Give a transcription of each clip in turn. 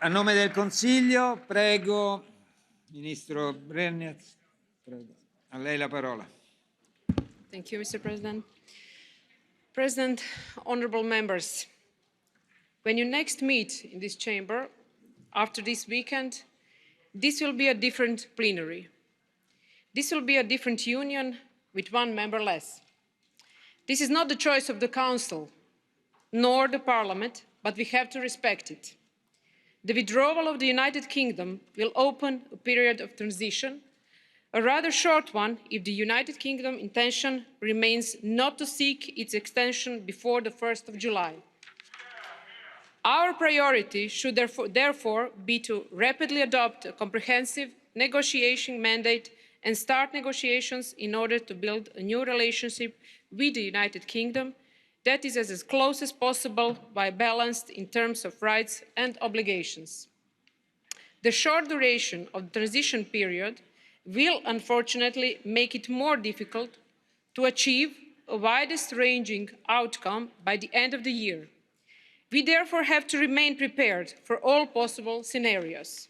A nome del Consiglio, prego, Ministro Brnjac, prego. A lei la parola. Thank you, Mr. President. President, honourable members, when you next meet in this chamber after this weekend, this will be a different plenary. This will be a different union with one member less. This is not the choice of the Council, nor the Parliament, but we have to respect it. The withdrawal of the United Kingdom will open a period of transition, a rather short one if the United Kingdom intention remains not to seek its extension before the 1st of July. Our priority should therefore be to rapidly adopt a comprehensive negotiation mandate and start negotiations in order to build a new relationship with the United Kingdom that is as close as possible but balanced in terms of rights and obligations. The short duration of the transition period will unfortunately make it more difficult to achieve a widest-ranging outcome by the end of the year. We therefore have to remain prepared for all possible scenarios.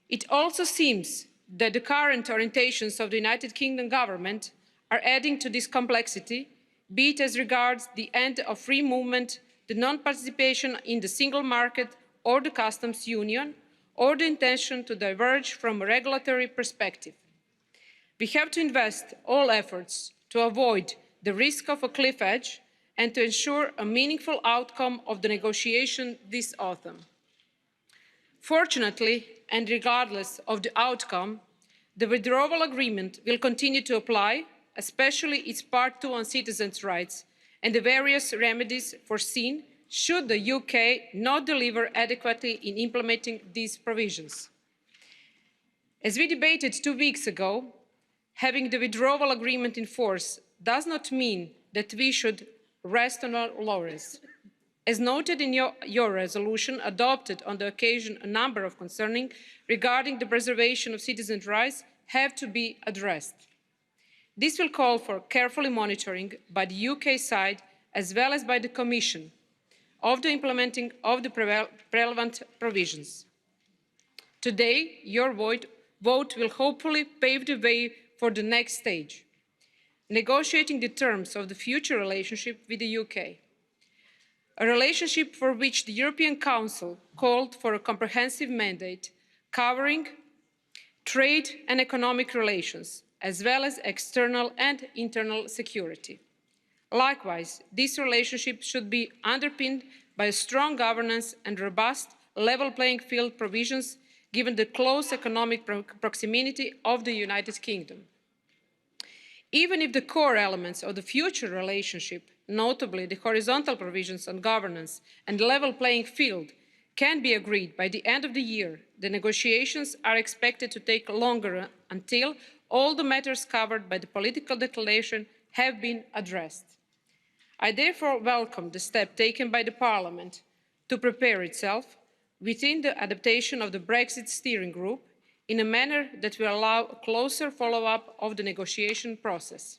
It also seems that the current orientations of the United Kingdom government are adding to this complexity, be it as regards the end of free movement, the non-participation in the single market or the customs union, or the intention to diverge from a regulatory perspective. We have to invest all efforts to avoid the risk of a cliff edge and to ensure a meaningful outcome of the negotiation this autumn. Fortunately, and regardless of the outcome, the withdrawal agreement will continue to apply, especially its Part 2 on citizens' rights and the various remedies foreseen should the UK not deliver adequately in implementing these provisions. As we debated 2 weeks ago, having the withdrawal agreement in force does not mean that we should rest on our laurels. As noted in your resolution adopted on the occasion, a number of concerns regarding the preservation of citizens' rights have to be addressed. This will call for carefully monitoring by the UK side as well as by the Commission of the implementing of the relevant provisions. Today, your vote will hopefully pave the way for the next stage, negotiating the terms of the future relationship with the UK. A relationship for which the European Council called for a comprehensive mandate covering trade and economic relations, as well as external and internal security. Likewise, this relationship should be underpinned by a strong governance and robust level playing field provisions, given the close economic proximity of the United Kingdom. Even if the core elements of the future relationship, notably the horizontal provisions on governance and level playing field, can be agreed by the end of the year, the negotiations are expected to take longer until all the matters covered by the political declaration have been addressed. I therefore welcome the step taken by the Parliament to prepare itself within the adaptation of the Brexit steering group in a manner that will allow a closer follow-up of the negotiation process.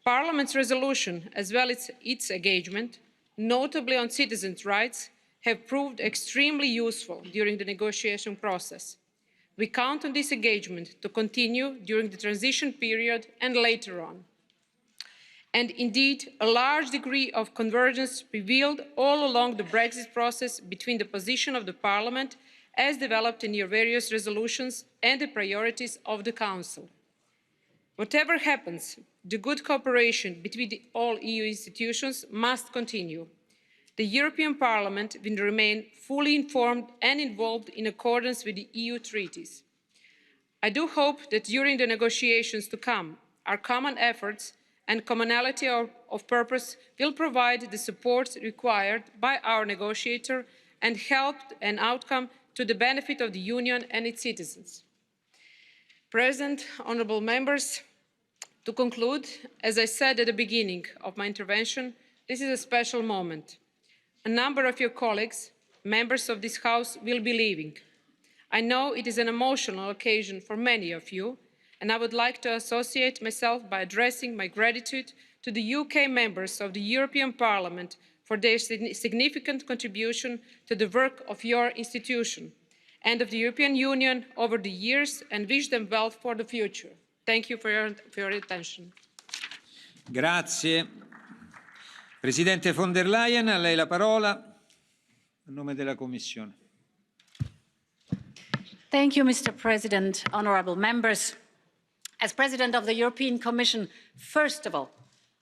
Parliament's resolution, as well as its engagement, notably on citizens' rights, have proved extremely useful during the negotiation process. We count on this engagement to continue during the transition period and later on. And indeed, a large degree of convergence prevailed all along the Brexit process between the position of the Parliament, as developed in your various resolutions, and the priorities of the Council. Whatever happens, the good cooperation between all EU institutions must continue. The European Parliament will remain fully informed and involved in accordance with the EU treaties. I do hope that during the negotiations to come, our common efforts and commonality of purpose will provide the support required by our negotiator and help an outcome to the benefit of the Union and its citizens. President, honourable members, to conclude, as I said at the beginning of my intervention, this is a special moment. A number of your colleagues, members of this House, will be leaving. I know it is an emotional occasion for many of you, and I would like to associate myself by addressing my gratitude to the UK members of the European Parliament for their significant contribution to the work of your institution and of the European Union over the years, and wish them well for the future. Thank you for your attention. Grazie. Presidente von der Leyen, a lei la parola, a nome della Commissione. Thank you, Mr. President, honourable members. As President of the European Commission, first of all,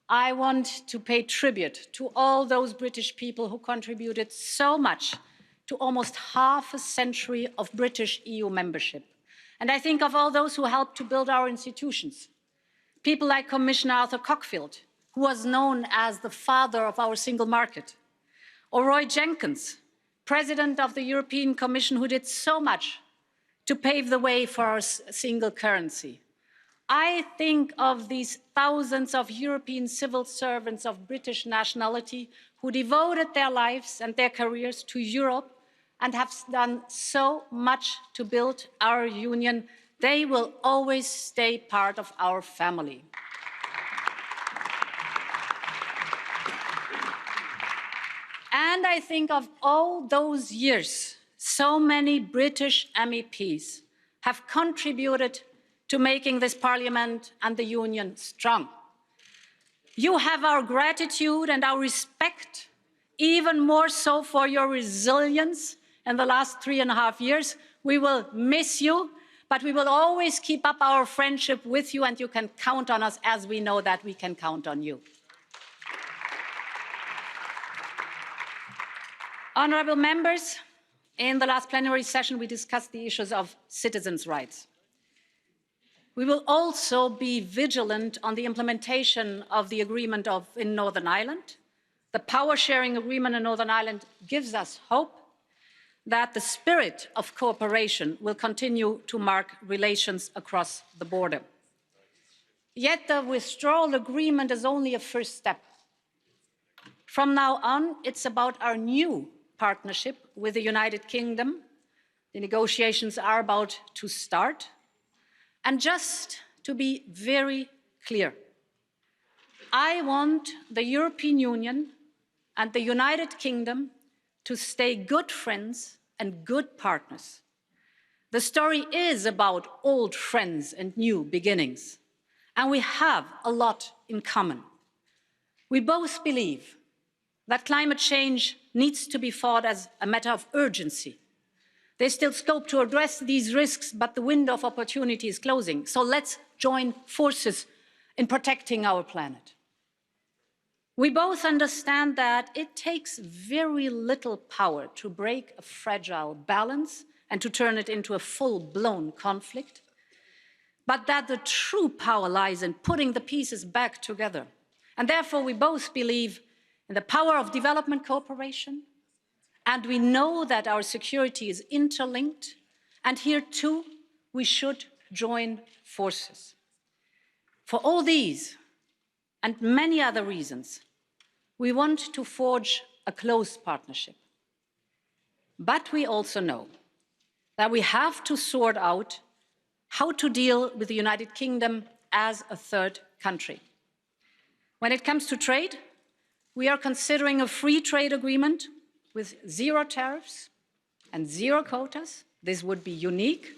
I want to pay tribute to all those British people who contributed so much to almost half a century of British EU membership. And I think of all those who helped to build our institutions. People like Commissioner Arthur Cockfield, who was known as the father of our single market, or Roy Jenkins, President of the European Commission, who did so much to pave the way for our single currency. I think of these thousands of European civil servants of British nationality who devoted their lives and their careers to Europe and have done so much to build our union. They will always stay part of our family. And I think of all those years, so many British MEPs have contributed to making this Parliament and the Union strong. You have our gratitude and our respect, even more so for your resilience in the last 3.5 years. We will miss you, but we will always keep up our friendship with you, and you can count on us as we know that we can count on you. Honourable members, in the last plenary session, we discussed the issues of citizens' rights. We will also be vigilant on the implementation of the agreement in Northern Ireland. The power-sharing agreement in Northern Ireland gives us hope that the spirit of cooperation will continue to mark relations across the border. Yet the withdrawal agreement is only a first step. From now on, it's about our new partnership with the United Kingdom. The negotiations are about to start. And just to be very clear, I want the European Union and the United Kingdom to stay good friends and good partners. The story is about old friends and new beginnings, and we have a lot in common. We both believe that climate change needs to be fought as a matter of urgency. There's still scope to address these risks, but the window of opportunity is closing. So let's join forces in protecting our planet. We both understand that it takes very little power to break a fragile balance and to turn it into a full-blown conflict, but that the true power lies in putting the pieces back together. And therefore, we both believe in the power of development cooperation, and we know that our security is interlinked, and here too we should join forces. For all these and many other reasons, we want to forge a close partnership. But we also know that we have to sort out how to deal with the United Kingdom as a third country. When it comes to trade, we are considering a free trade agreement with 0 tariffs and 0 quotas. This would be unique.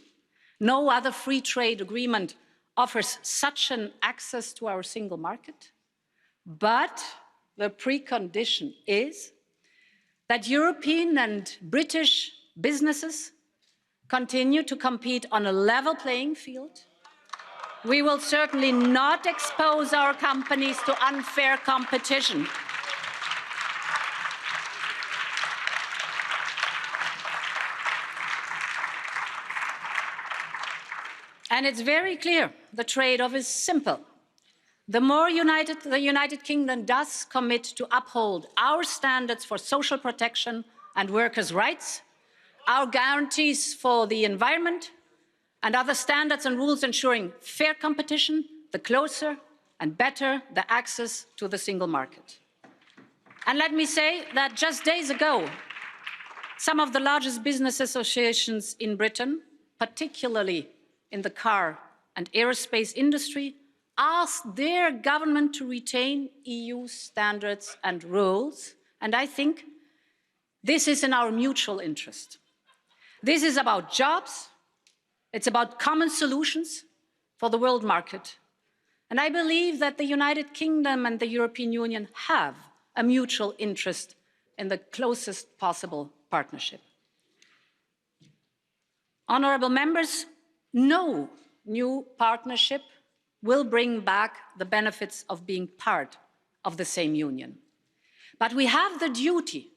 No other free trade agreement offers such an access to our single market. But the precondition is that European and British businesses continue to compete on a level playing field. We will certainly not expose our companies to unfair competition. And it's very clear, the trade-off is simple. The more the United Kingdom does commit to uphold our standards for social protection and workers' rights, our guarantees for the environment, and other standards and rules ensuring fair competition, the closer and better the access to the single market. And let me say that just days ago, some of the largest business associations in Britain, particularly in the car and aerospace industry, asked their government to retain EU standards and rules, And I think this is in our mutual interest. This is about jobs. It's about common solutions for the world market. And I believe that the United Kingdom and the European Union have a mutual interest in the closest possible partnership. Honourable members, no new partnership will bring back the benefits of being part of the same union. But we have the duty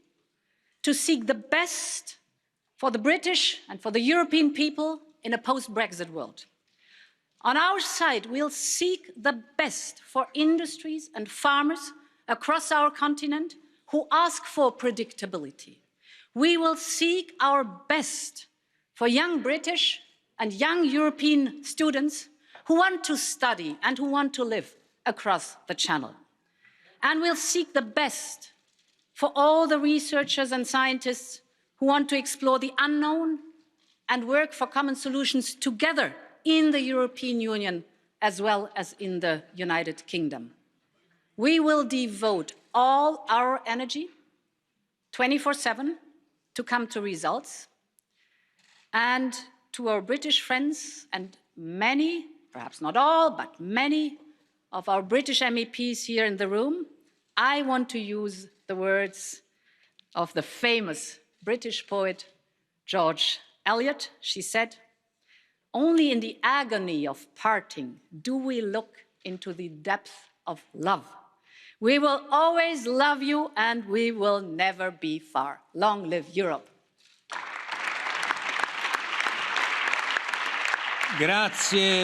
to seek the best for the British and for the European people in a post-Brexit world. On our side, we'll seek the best for industries and farmers across our continent who ask for predictability. We will seek our best for young British and young European students who want to study and who want to live across the Channel. And we'll seek the best for all the researchers and scientists who want to explore the unknown and work for common solutions together in the European Union as well as in the United Kingdom. We will devote all our energy 24/7 to come to results. And to our British friends and many, perhaps not all, but many of our British MEPs here in the room, I want to use the words of the famous British poet George Eliot. She said, "Only in the agony of parting do we look into the depth of love. We will always love you and we will never be far. Long live Europe." Grazie.